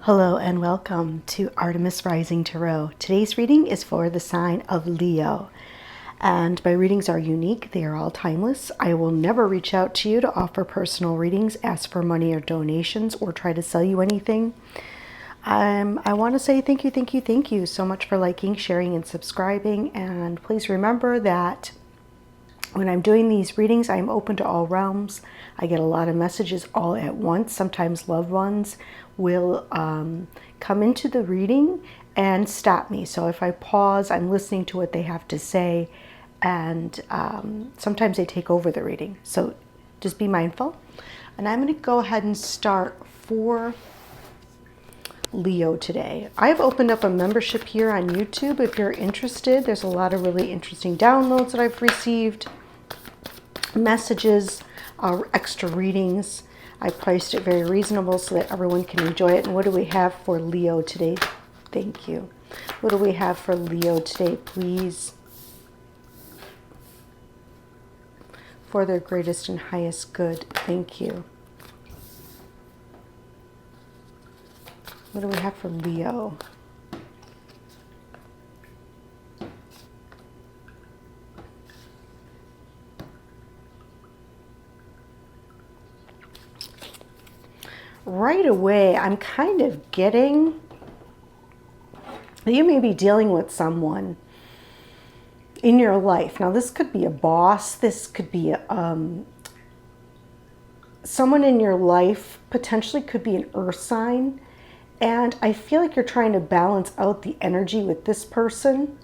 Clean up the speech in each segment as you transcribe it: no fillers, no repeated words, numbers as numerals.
Hello and welcome to Artemis Rising Tarot. Today's reading is for the sign of Leo. And my readings are unique. They are all timeless. I will never reach out to you to offer personal readings, ask for money or donations, or try to sell you anything. I want to say thank you so much for liking, sharing, and subscribing. And please remember that when I'm doing these readings, I'm open to all realms. I get a lot of messages all at once. Sometimes loved ones will come into the reading and stop me. So if I pause, I'm listening to what they have to say, and sometimes they take over the reading. So just be mindful. And I'm going to go ahead and start for Leo today. I've opened up a membership here on YouTube if you're interested. There's a lot of really interesting downloads that I've received, messages, extra readings. I priced it very reasonable so that everyone can enjoy it. And what do we have for Leo today? Thank you. What do we have for Leo today, please? For their greatest and highest good. Thank you. What do we have for Leo? Right away, I'm kind of getting that you may be dealing with someone in your life. Now, this could be a boss. This could be someone in your life, potentially could be an earth sign. And I feel like you're trying to balance out the energy with this person.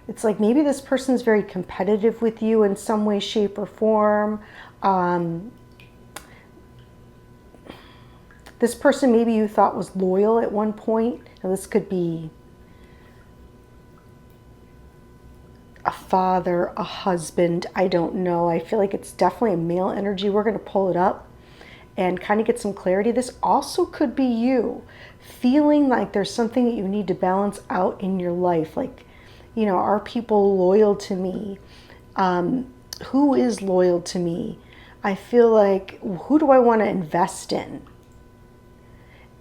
It's like maybe this person's very competitive with you in some way, shape, or form. This person maybe you thought was loyal at one point. Now, this could be a father, a husband, I don't know. I feel like it's definitely a male energy. We're going to pull it up and kind of get some clarity. This also could be you feeling like there's something that you need to balance out in your life. Like, you know, are people loyal to me? Who is loyal to me? I feel like, who do I want to invest in?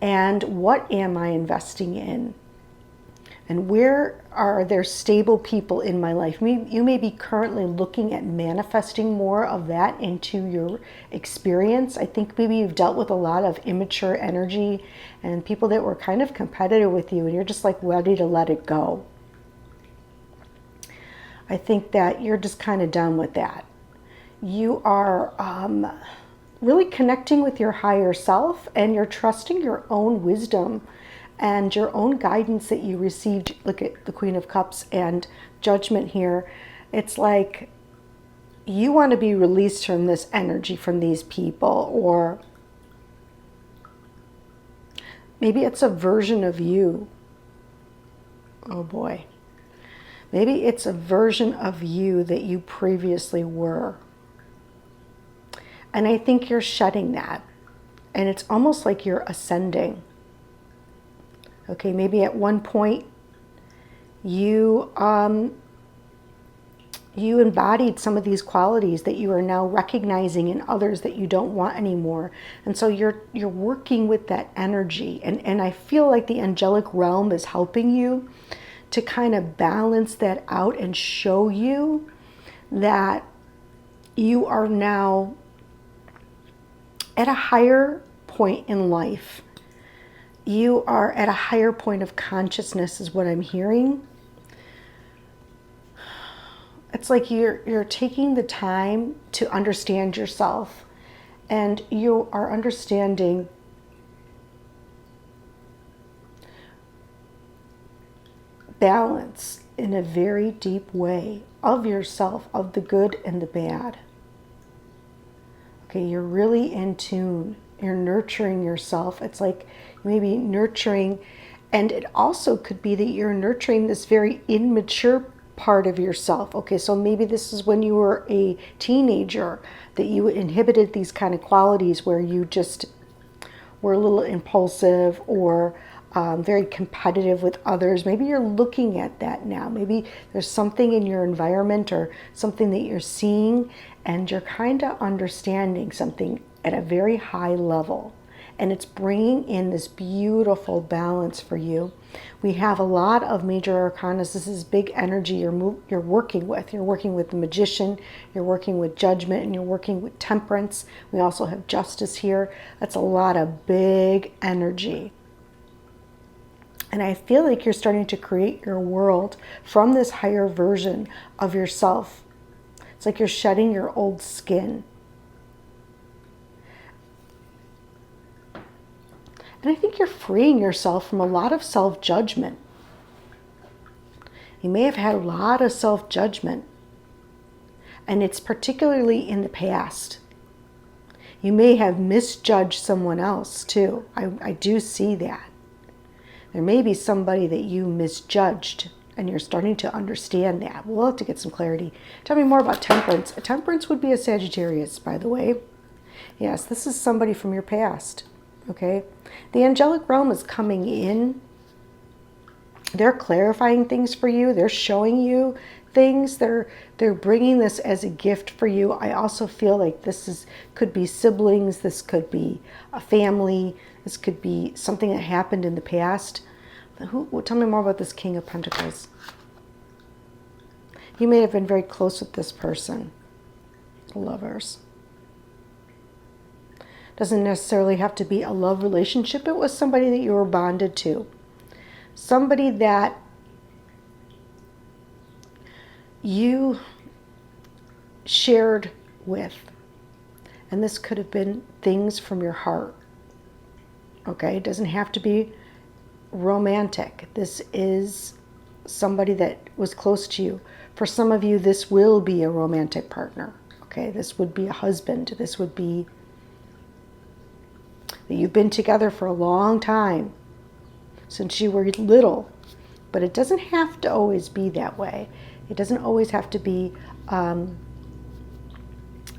And what am I investing in? And where are there stable people in my life? You may be currently looking at manifesting more of that into your experience. I think maybe you've dealt with a lot of immature energy and people that were kind of competitive with you, and you're just like ready to let it go. I think that you're just kind of done with that. You are really connecting with your higher self, and you're trusting your own wisdom and your own guidance that you received. Look at the Queen of Cups and Judgment here. It's like you want to be released from this energy, from these people, or maybe it's a version of you. Oh boy. Maybe it's a version of you that you previously were. And I think you're shedding that. And it's almost like you're ascending. Okay, maybe at one point you embodied some of these qualities that you are now recognizing in others that you don't want anymore. And so you're working with that energy. And I feel like the angelic realm is helping you to kind of balance that out and show you that you are now at a higher point in life. You are at a higher point of consciousness is what I'm hearing. It's like you're taking the time to understand yourself, and you are understanding balance in a very deep way of yourself, of the good and the bad. Okay, you're really in tune. You're nurturing yourself. It's like maybe nurturing, and it also could be that you're nurturing this very immature part of yourself. Okay, so maybe this is when you were a teenager that you inhibited these kind of qualities where you just were a little impulsive, or very competitive with others. Maybe you're looking at that now. Maybe there's something in your environment or something that you're seeing, and you're kind of understanding something at a very high level. And it's bringing in this beautiful balance for you. We have a lot of major arcana. This is big energy you're working with. You're working with the Magician, you're working with Judgment, and you're working with Temperance. We also have Justice here. That's a lot of big energy. And I feel like you're starting to create your world from this higher version of yourself. It's like you're shedding your old skin. And I think you're freeing yourself from a lot of self-judgment. You may have had a lot of self-judgment, and it's particularly in the past. You may have misjudged someone else too. I do see that. There may be somebody that you misjudged, and you're starting to understand that. We'll have to get some clarity. Tell me more about Temperance. Temperance would be a Sagittarius, by the way. Yes, this is somebody from your past. Okay, the angelic realm is coming in. They're clarifying things for you. They're showing you things. They're bringing this as a gift for you. I also feel like could be siblings. This could be a family. This could be something that happened in the past. Tell me more about this King of Pentacles. You may have been very close with this person. Lovers. Doesn't necessarily have to be a love relationship. It was somebody that you were bonded to. Somebody that you shared with. And this could have been things from your heart. Okay, it doesn't have to be romantic. This is somebody that was close to you. For some of you, this will be a romantic partner. Okay, this would be a husband. This would be that you've been together for a long time, since you were little. But it doesn't have to always be that way. It doesn't always have to be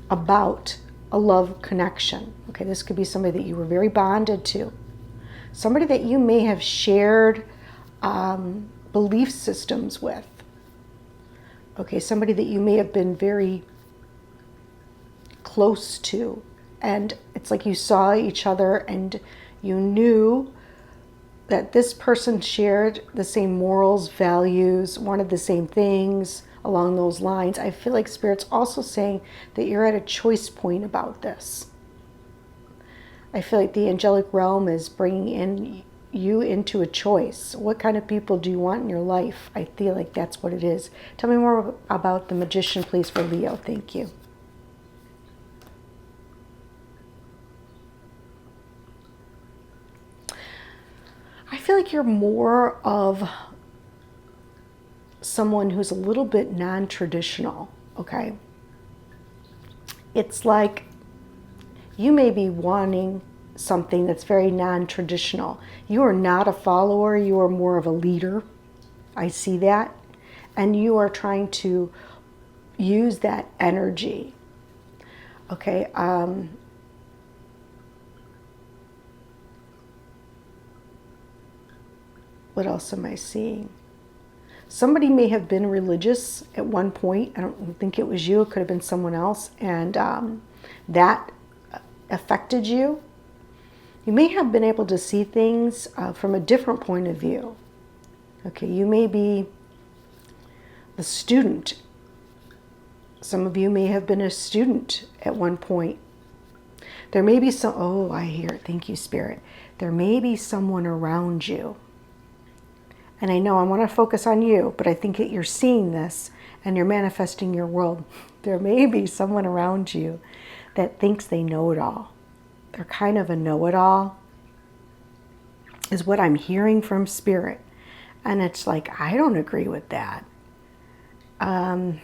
about a love connection. Okay, this could be somebody that you were very bonded to. Somebody that you may have shared belief systems with. Okay, somebody that you may have been very close to. And it's like you saw each other and you knew that this person shared the same morals, values, wanted the same things along those lines. I feel like Spirit's also saying that you're at a choice point about this. I feel like the angelic realm is bringing in you into a choice. What kind of people do you want in your life? I feel like that's what it is. Tell me more about the Magician, please, for Leo. Thank you. I feel like you're more of someone who's a little bit non-traditional, okay? It's like you may be wanting something that's very non-traditional. You are not a follower, you are more of a leader. I see that. And you are trying to use that energy. Okay, what else am I seeing? Somebody may have been religious at one point. I don't think it was you. It could have been someone else. And that affected you. You may have been able to see things from a different point of view. Okay, you may be the student. Some of you may have been a student at one point. There may be some, oh, I hear it. Thank you, Spirit. There may be someone around you. And I know I want to focus on you, but I think that you're seeing this and you're manifesting your world. There may be someone around you that thinks they know it all. They're kind of a know-it-all, is what I'm hearing from Spirit. And it's like, I don't agree with that. Tell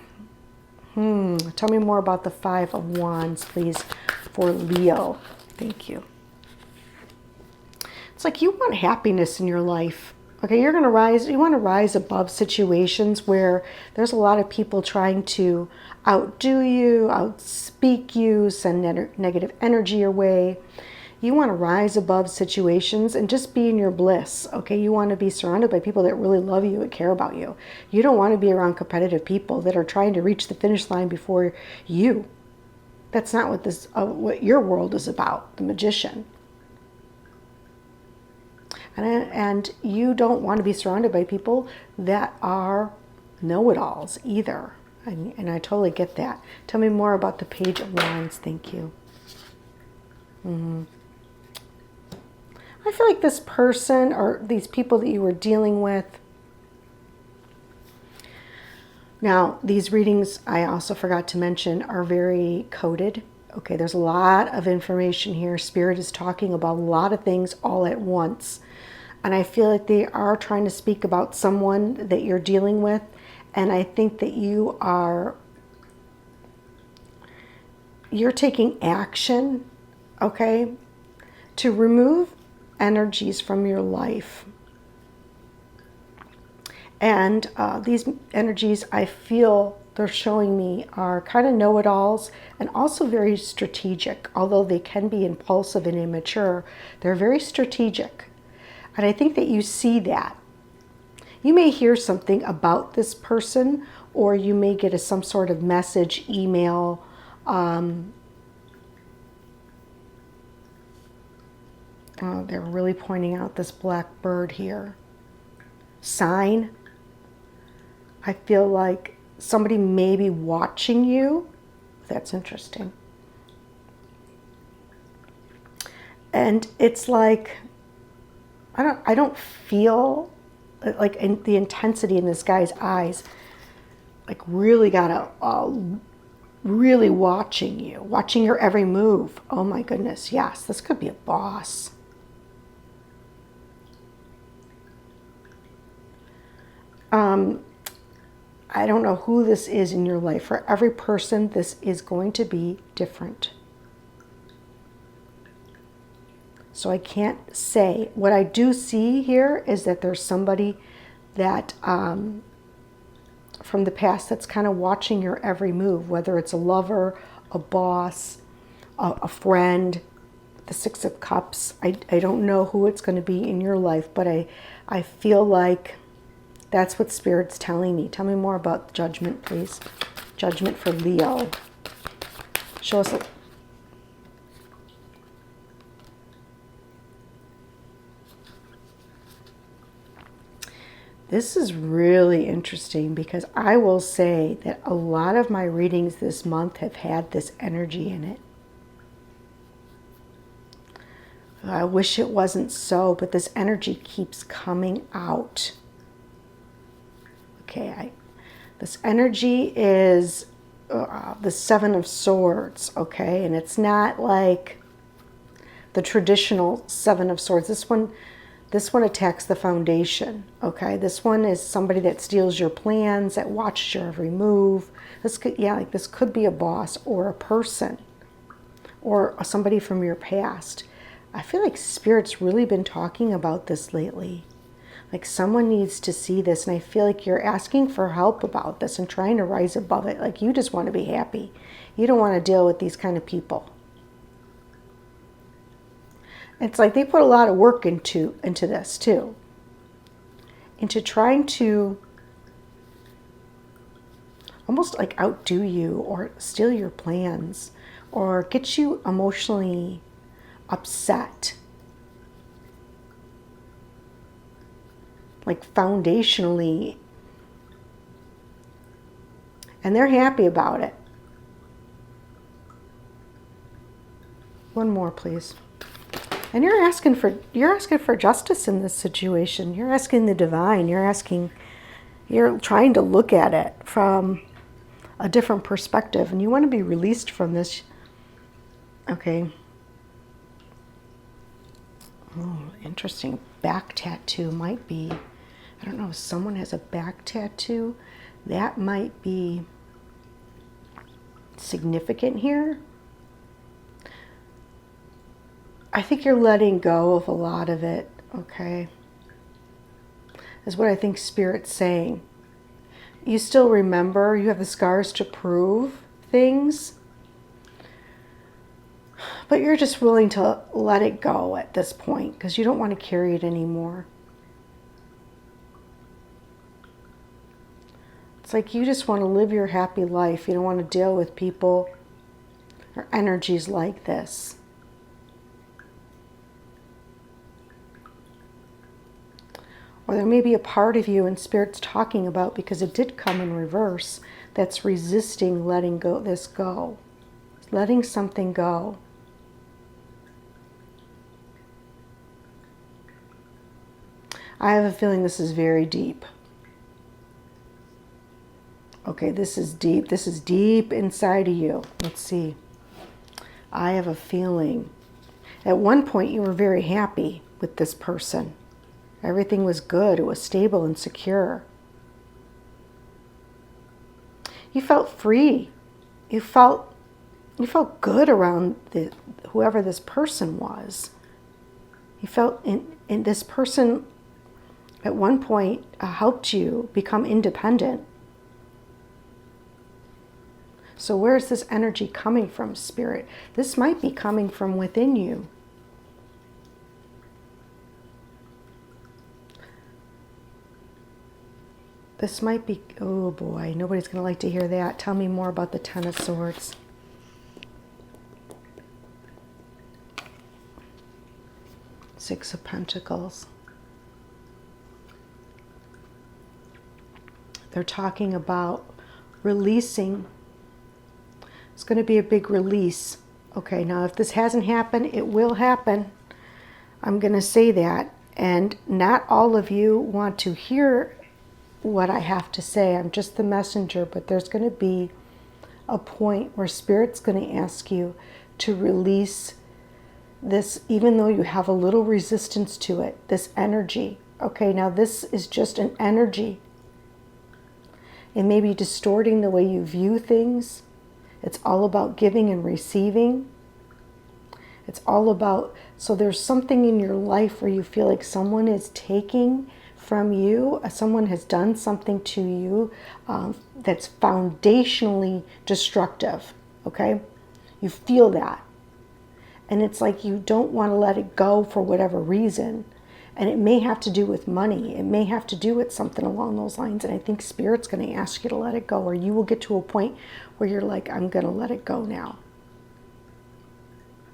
me more about the Five of Wands, please, for Leo. Thank you. It's like you want happiness in your life. Okay, you're going to rise. You want to rise above situations where there's a lot of people trying to outdo you, outspeak you, send negative energy your way. You want to rise above situations and just be in your bliss, okay? You want to be surrounded by people that really love you and care about you. You don't want to be around competitive people that are trying to reach the finish line before you. That's not what your world is about, the magician. And you don't want to be surrounded by people that are know-it-alls either. And I totally get that. Tell me more about the Page of Wands. Thank you. I feel like this person or these people that you were dealing with. Now, these readings, I also forgot to mention, are very coded. Okay, there's a lot of information here. Spirit is talking about a lot of things all at once. And I feel like they are trying to speak about someone that you're dealing with. And I think that you're taking action, okay, to remove energies from your life. And these energies, I feel they're showing me, are kind of know-it-alls and also very strategic. Although they can be impulsive and immature, they're very strategic. And I think that you see that. You may hear something about this person, or you may get some sort of message, email, they're really pointing out this black bird here. Sign. I feel like somebody may be watching you. That's interesting. And it's like, I don't feel like the intensity in this guy's eyes, like really got really watching you, watching your every move. Oh my goodness, yes, this could be a boss. I don't know who this is in your life. For every person, this is going to be different. So I can't say. What I do see here is that there's somebody that from the past that's kind of watching your every move, whether it's a lover, a boss, a friend, the Six of Cups. I don't know who it's going to be in your life, but I feel like that's what Spirit's telling me. Tell me more about Judgment, please. Judgment for Leo. Show us. This is really interesting because I will say that a lot of my readings this month have had this energy in it. I wish it wasn't so, but this energy keeps coming out. Okay, this energy is the Seven of Swords, okay? And it's not like the traditional Seven of Swords. This one attacks the foundation, okay? This one is somebody that steals your plans, that watches your every move. This could be a boss or a person or somebody from your past. I feel like Spirit's really been talking about this lately. Like someone needs to see this, and I feel like you're asking for help about this and trying to rise above it. Like you just want to be happy. You don't want to deal with these kind of people. It's like they put a lot of work into this too. Into trying to almost like outdo you or steal your plans or get you emotionally upset. Like foundationally. And they're happy about it. One more, please. And you're asking for justice in this situation. You're asking the divine. You're trying to look at it from a different perspective, and you want to be released from this. Okay. Oh, interesting. Back tattoo might be, I don't know if someone has a back tattoo. That might be significant here. I think you're letting go of a lot of it, okay? That's what I think Spirit's saying. You still remember, you have the scars to prove things, But you're just willing to let it go at this point because you don't want to carry it anymore. It's like you just want to live your happy life. You don't want to deal with people or energies like this. Or there may be a part of you in Spirit's talking about, because it did come in reverse, that's resisting letting this go. Letting something go. I have a feeling this is very deep. Okay, this is deep. This is deep inside of you. Let's see. I have a feeling. At one point you were very happy with this person. Everything was good. It was stable and secure. You felt free. You felt good around whoever this person was. You felt in this person at one point helped you become independent. So where's this energy coming from, Spirit? This might be coming from within you. This might be, oh boy, nobody's going to like to hear that. Tell me more about the Ten of Swords. Six of Pentacles. They're talking about releasing. It's going to be a big release. Okay, now if this hasn't happened, it will happen. I'm going to say that. And not all of you want to hear what I have to say. I'm just the messenger, but there's going to be a point where Spirit's going to ask you to release this, even though you have a little resistance to it, this energy. Okay, now this is just an energy. It may be distorting the way you view things. It's all about giving and receiving. It's all about, so there's something in your life where you feel like someone is taking from you, someone has done something to you that's foundationally destructive, okay? You feel that. And it's like you don't want to let it go for whatever reason. And it may have to do with money. It may have to do with something along those lines. And I think Spirit's going to ask you to let it go, or you will get to a point where you're like, I'm going to let it go now.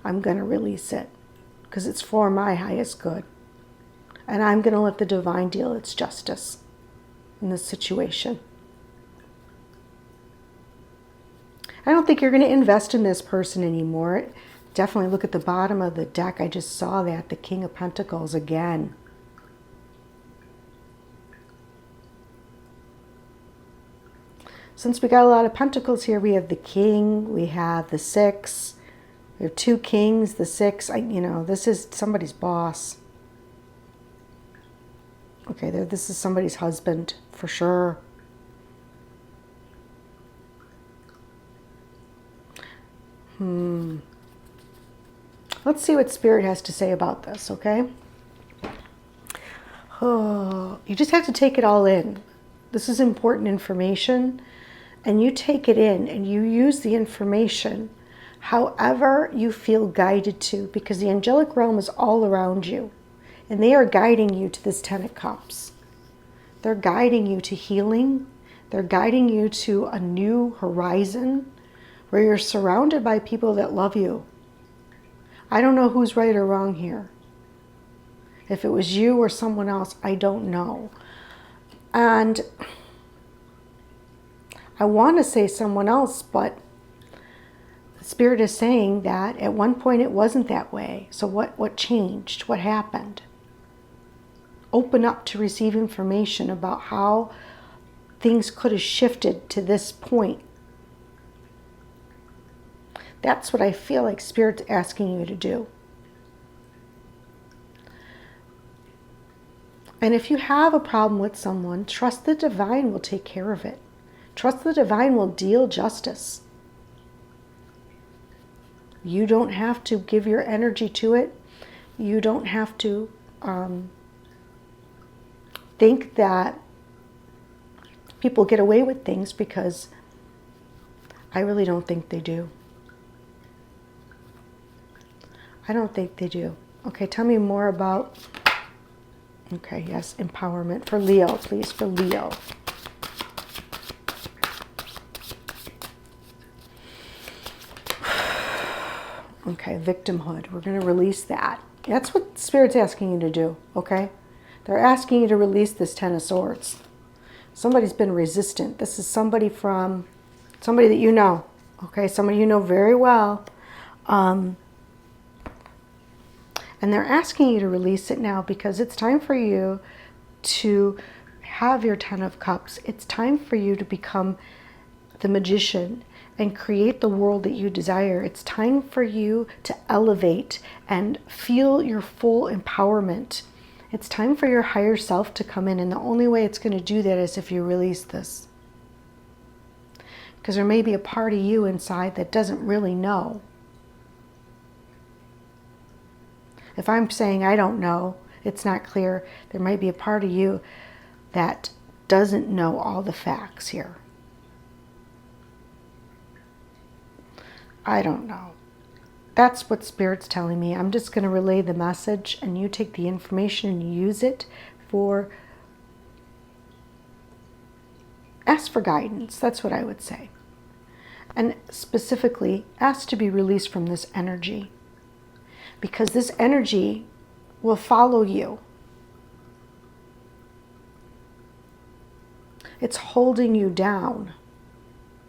I'm going to release it because it's for my highest good. And I'm going to let the divine deal its justice in this situation. I don't think you're going to invest in this person anymore. Definitely look at the bottom of the deck. I just saw that, the King of Pentacles again. Since we got a lot of Pentacles here, we have the King, we have the Six, we have two Kings, the Six. This is somebody's boss. Okay, this is somebody's husband, for sure. Let's see what Spirit has to say about this, okay? Oh, you just have to take it all in. This is important information, and you take it in and you use the information however you feel guided to, because the angelic realm is all around you. And they are guiding you to this Ten of Cups. They're guiding you to healing. They're guiding you to a new horizon where you're surrounded by people that love you. I don't know who's right or wrong here. If it was you or someone else, I don't know. And I want to say someone else, but Spirit is saying that at one point it wasn't that way. So what changed? What happened? Open up to receive information about how things could have shifted to this point. That's what I feel like Spirit's asking you to do. And if you have a problem with someone, trust the divine will take care of it. Trust the divine will deal justice. You don't have to give your energy to it. You don't have to think that people get away with things, because I really don't think they do. I don't think they do. Okay, tell me more about, okay, yes, empowerment for Leo, please, for Leo. Okay, victimhood. We're going to release that. That's what Spirit's asking you to do, okay? They're asking you to release this Ten of Swords. Somebody's been resistant. This is somebody that you know, okay? Somebody you know very well. And they're asking you to release it now because it's time for you to have your Ten of Cups. It's time for you to become the magician and create the world that you desire. It's time for you to elevate and feel your full empowerment. It's time for your higher self to come in, and the only way it's going to do that is if you release this. Because there may be a part of you inside that doesn't really know. If I'm saying I don't know, it's not clear, there might be a part of you that doesn't know all the facts here. I don't know. That's what Spirit's telling me. I'm just going to relay the message, and you take the information and use it for, ask for guidance. That's what I would say. And specifically, ask to be released from this energy. Because this energy will follow you. It's holding you down.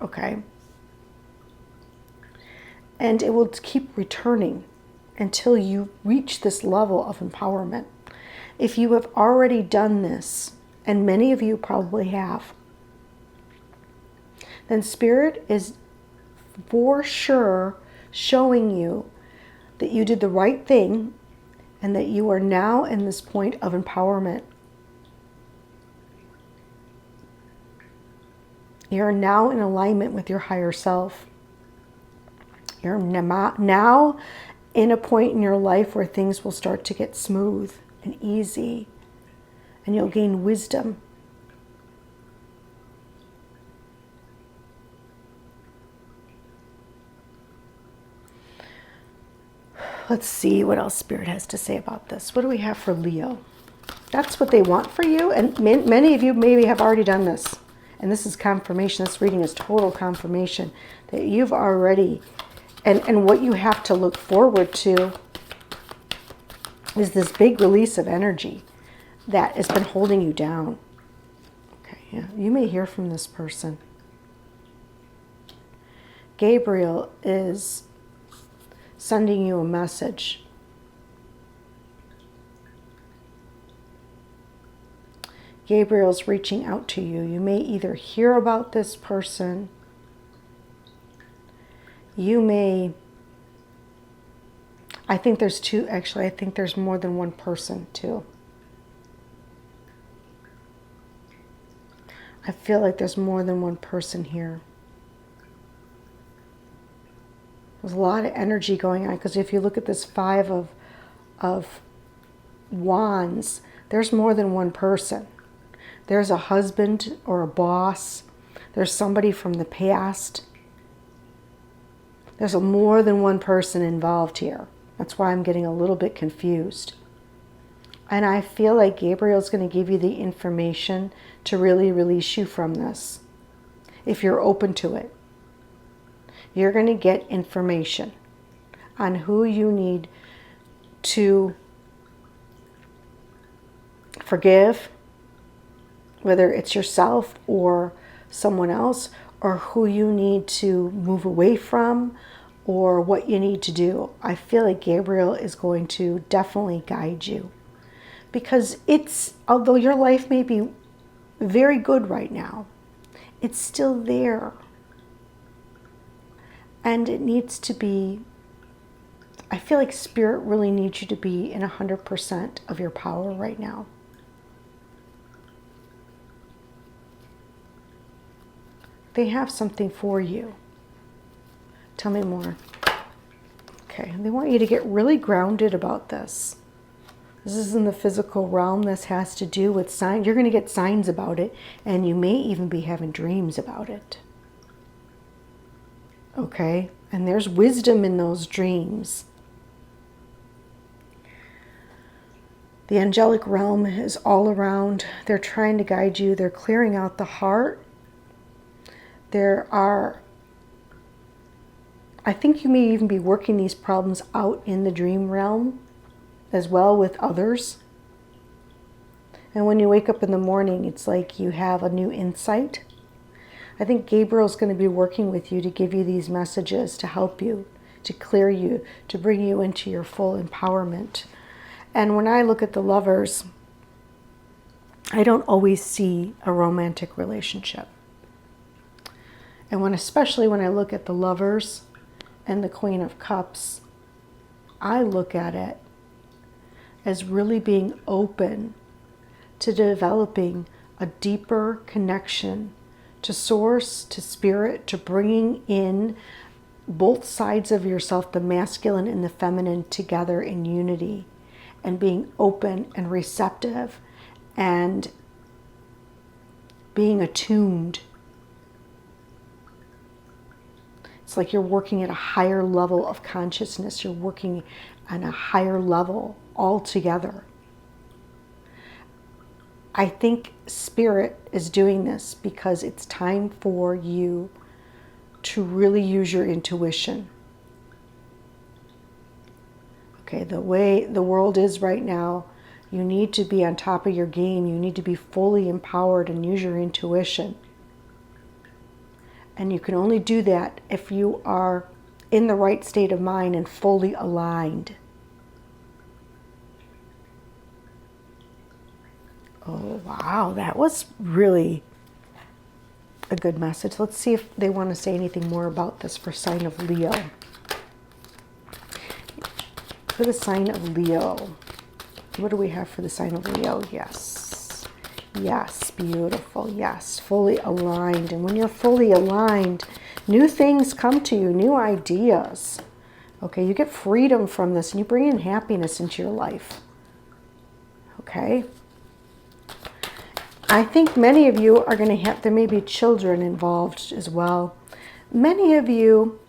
Okay? And it will keep returning until you reach this level of empowerment. If you have already done this, and many of you probably have, then Spirit is for sure showing you that you did the right thing and that you are now in this point of empowerment. You're now in alignment with your higher self. You're now in a point in your life where things will start to get smooth and easy, and you'll gain wisdom. Let's see what else Spirit has to say about this. What do we have for Leo? That's what they want for you, and many of you maybe have already done this. And this is confirmation. This reading is total confirmation that you've already... And what you have to look forward to is this big release of energy that has been holding you down. Okay, yeah, you may hear from this person. Gabriel is sending you a message. Gabriel's reaching out to you. You may either hear about this person. You may, I think there's two, actually, I think there's more than one person too. I feel like there's more than one person here. There's a lot of energy going on, because if you look at this Five of Wands, there's more than one person. There's a husband or a boss. There's somebody from the past. There's more than one person involved here. That's why I'm getting a little bit confused. And I feel like Gabriel's going to give you the information to really release you from this. If you're open to it. You're going to get information on who you need to forgive, whether it's yourself or someone else, or who you need to move away from, or what you need to do. I feel like Gabriel is going to definitely guide you. Because although your life may be very good right now, it's still there. And it needs to be, I feel like Spirit really needs you to be in 100% of your power right now. They have something for you. Tell me more. Okay, they want you to get really grounded about this. This is in the physical realm. This has to do with signs. You're going to get signs about it, and you may even be having dreams about it. Okay? And there's wisdom in those dreams. The angelic realm is all around. They're trying to guide you. They're clearing out the heart. I think you may even be working these problems out in the dream realm as well with others. And when you wake up in the morning, it's like you have a new insight. I think Gabriel's going to be working with you to give you these messages to help you, to clear you, to bring you into your full empowerment. And when I look at the Lovers, I don't always see a romantic relationship. And especially when I look at the Lovers and the Queen of Cups, I look at it as really being open to developing a deeper connection to source, to spirit, to bringing in both sides of yourself, the masculine and the feminine, together in unity, and being open and receptive and being attuned. It's like you're working at a higher level of consciousness. You're working on a higher level altogether. I think Spirit is doing this because it's time for you to really use your intuition. Okay, the way the world is right now, you need to be on top of your game. You need to be fully empowered and use your intuition. And you can only do that if you are in the right state of mind and fully aligned. Oh, wow, that was really a good message. Let's see if they want to say anything more about this for sign of Leo. For the sign of Leo, what do we have for the sign of Leo? Yes, yes, beautiful, yes, fully aligned. And when you're fully aligned, new things come to you, new ideas. Okay, you get freedom from this and you bring in happiness into your life. Okay. I think many of you are going to have, there may be children involved as well. Many of you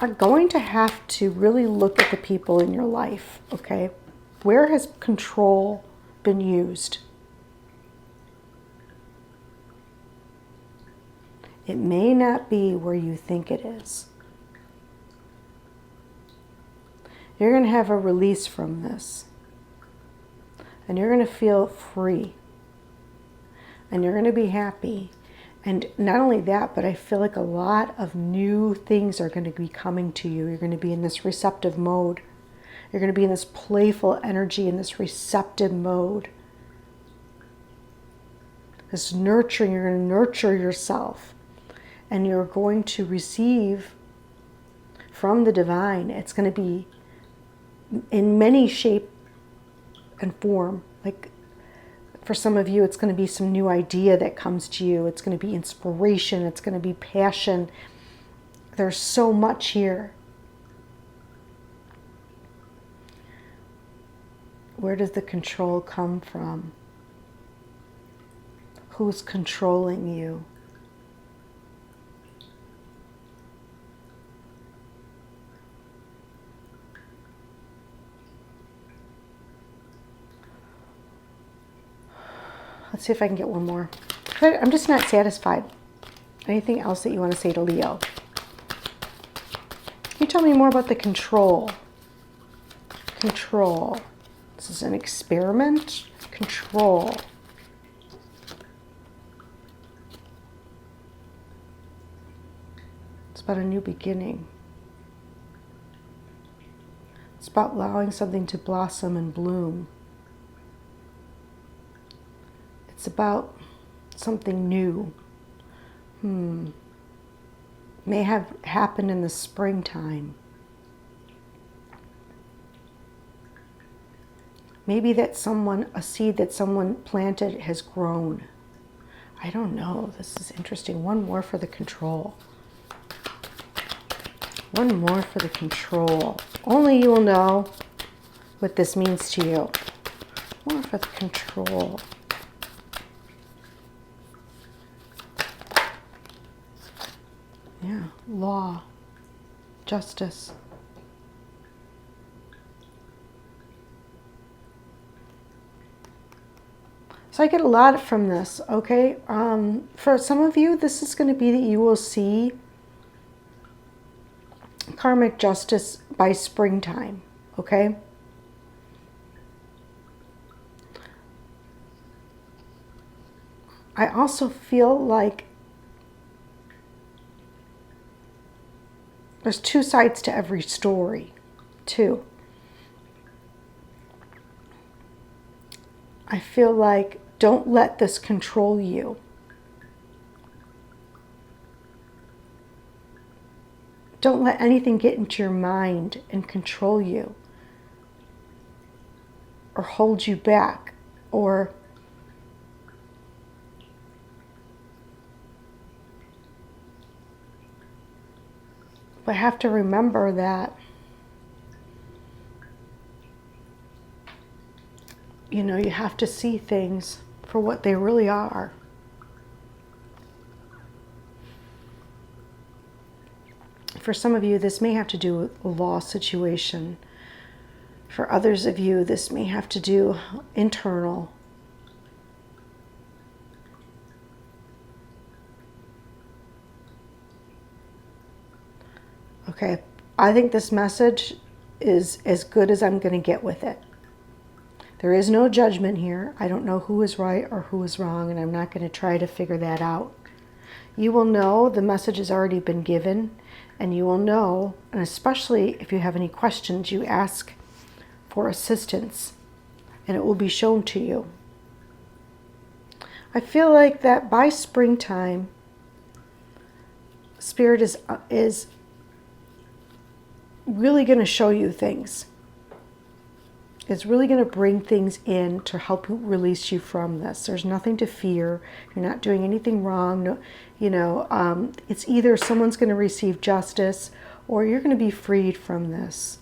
are going to have to really look at the people in your life, okay? Where has control been used? It may not be where you think it is. You're going to have a release from this. And you're going to feel free. And you're going to be happy. And not only that, but I feel like a lot of new things are going to be coming to you. You're going to be in this receptive mode. You're going to be in this playful energy, in this receptive mode. This nurturing, you're going to nurture yourself. And you're going to receive from the divine. It's going to be in many shape and form. Like for some of you, it's going to be some new idea that comes to you. It's going to be inspiration. It's going to be passion. There's so much here. Where does the control come from? Who's controlling you? Let's see if I can get one more. I'm just not satisfied. Anything else that you want to say to Leo? Can you tell me more about the control? Control. This is an experiment. Control. It's about a new beginning. It's about allowing something to blossom and bloom. It's about something new. May have happened in the springtime. Maybe that a seed that someone planted has grown. I don't know. This is interesting. One more for the control. One more for the control. Only you will know what this means to you. More for the control. Yeah, law, justice. So I get a lot from this, okay? For some of you, this is going to be that you will see karmic justice by springtime, okay? I also feel like there's two sides to every story, too. I feel like don't let this control you. Don't let anything get into your mind and control you or hold you back or but have to remember that you have to see things for what they really are. For some of you, this may have to do with a law situation. For others of you, this may have to do internal. Okay, I think this message is as good as I'm going to get with it. There is no judgment here. I don't know who is right or who is wrong, and I'm not going to try to figure that out. You will know the message has already been given, and you will know, and especially if you have any questions, you ask for assistance, and it will be shown to you. I feel like that by springtime, Spirit is really going to show you things. It's really going to bring things in to help release you from this. There's nothing to fear. You're not doing anything wrong. No, it's either someone's going to receive justice or you're going to be freed from this.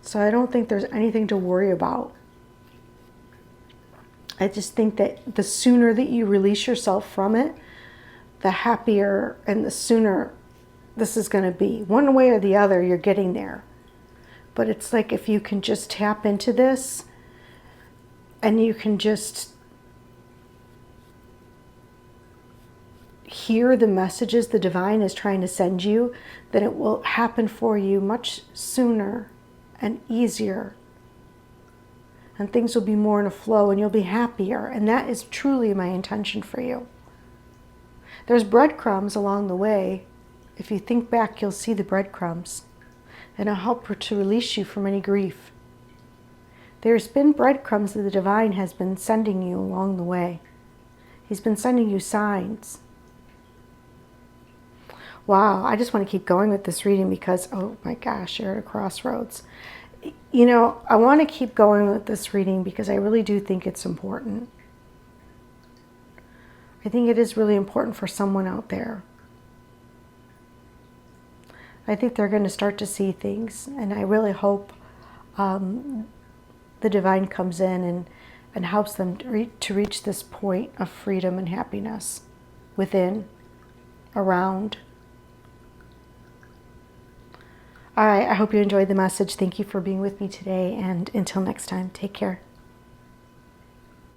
So I don't think there's anything to worry about. I just think that the sooner that you release yourself from it, the happier and the sooner this is going to be. One way or the other, you're getting there. But it's like if you can just tap into this and you can just hear the messages the divine is trying to send you, then it will happen for you much sooner and easier. And things will be more in a flow and you'll be happier. And that is truly my intention for you. There's breadcrumbs along the way. If you think back, you'll see the breadcrumbs. And it'll help her to release you from any grief. There's been breadcrumbs that the divine has been sending you along the way. He's been sending you signs. Wow, I just want to keep going with this reading because, oh my gosh, you're at a crossroads. I want to keep going with this reading because I really do think it's important. I think it is really important for someone out there. I think they're going to start to see things, and I really hope the divine comes in and helps them to reach this point of freedom and happiness within, around. All right, I hope you enjoyed the message. Thank you for being with me today, and until next time, take care.